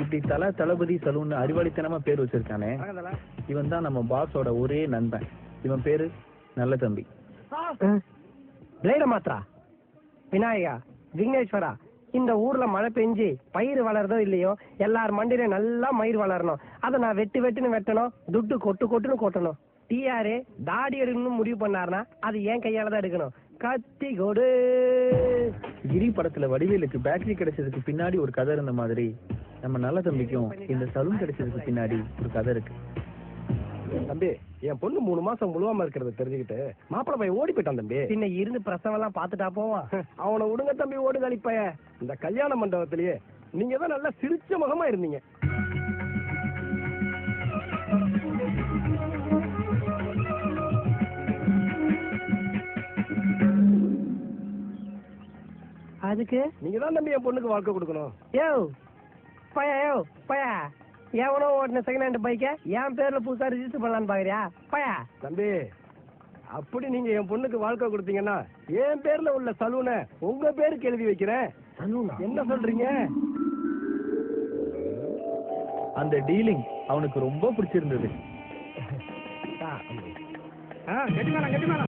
இப்படி தளபதி சலூன் அறிவாளித்தனமா பேர் வச்சிருக்கானே, இவன் தான் நம்ம பாஸோட ஒரே நண்பன். இவன் பேரு நல்ல தம்பி. பிளேட மாத்ரா விநாயகா விக்னேஸ்வரா, இந்த ஊர்ல மழை பெஞ்சு பயிர் வளருதோ இல்லையோ, எல்லார் மண்டியில நல்லா மயிர் வளரணும். அதை நான் வெட்டுன்னு வெட்டணும், துட்டு கொட்டுன்னு கொட்டணும். டிஆரு தாடி எடுக்கணும்னு முடிவு பண்ணாருன்னா அது ஏன் கையால தான் எடுக்கணும். கத்தி கொடு. கிரி படத்துல வடிவேலுக்கு பேட்டரி கிடைச்சதுக்கு பின்னாடி ஒரு கதை இருந்த மாதிரி, நம்ம நல்ல தம்பிக்கும் இந்த சலூன் கிடைச்சதுக்கு பின்னாடி ஒரு கதை இருக்கு. தம்பி, என் பொண்ணு 3 மாசம் முழுவாம இருக்கிறத தெரிஞ்சுக்கிட்டு மாப்பிள்ளை பையன் ஓடி போயிட்டான் தம்பி. பின்ன இருந்து பிரசவம் எல்லாம் பாத்துட்டா போவான். அவனை விடுங்க தம்பி, ஓடு கழிப்பைய. இந்த கல்யாண மண்டபத்திலேயே நீங்க தான் நல்லா சிரிச்ச முகமா இருந்தீங்க. அதுக்கு நீங்க தான் தம்பி என் பொண்ணுக்கு வாழ்க்கை கொடுக்கணும். யோ பயா எவனோ ஓட்டின செகண்ட் ஹேண்ட் பைக்க என் பேர்ல புதுசா ரிஜிஸ்டர் பண்ணலான்னு பாக்குறியா பயா? தம்பி, அப்படி நீங்க என் பொண்ணுக்கு வாழ்க்கை கொடுத்தீங்கன்னா என் பேர்ல உள்ள சலூனை உங்க பேருக்கு எழுதி வைக்கிறேன். என்ன சொல்றீங்க? அந்த டீலிங் அவனுக்கு ரொம்ப பிடிச்சிருந்தது. கட்டி மேடம்